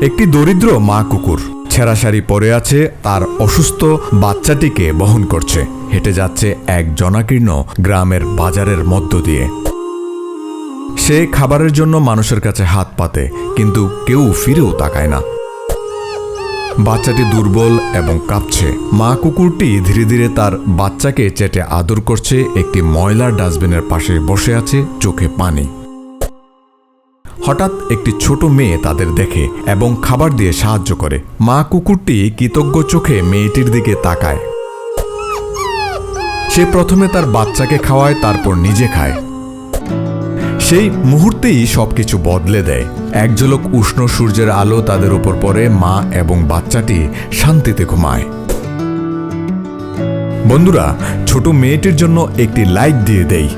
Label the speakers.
Speaker 1: একটি দরিদ্র মা কুকুর ছেঁড়া শাড়ি পরে আছে, তার অসুস্থ বাচ্চাটিকে বহন করছে। হেঁটে যাচ্ছে এক জনাকীর্ণ গ্রামের বাজারের মধ্য দিয়ে। সে খাবারের জন্য মানুষের কাছে হাত পাতে, কিন্তু কেউ ফিরেও তাকায় না। বাচ্চাটি দুর্বল এবং কাঁপছে। মা কুকুরটি ধীরে ধীরে তার বাচ্চাকে চেটে আদর করছে। একটি ময়লার ডাস্টবিনের পাশে বসে আছে, চোখে পানি। হঠাৎ একটি ছোট মেয়ে তাদের দেখে এবং খাবার দিয়ে সাহায্য করে। মা কুকুরটি কৃতজ্ঞ চোখে মেয়েটির দিকে তাকায়। সে প্রথমে তার বাচ্চাকে খাওয়ায়, তারপর নিজে খায়। সেই মুহূর্তেই সবকিছু বদলে দেয়। এক ঝলক উষ্ণ সূর্যের আলো তাদের উপর পড়ে। মা এবং বাচ্চাটি শান্তিতে ঘুমায়। বন্ধুরা, ছোট মেয়েটির জন্য একটি লাইক দিয়ে দেই।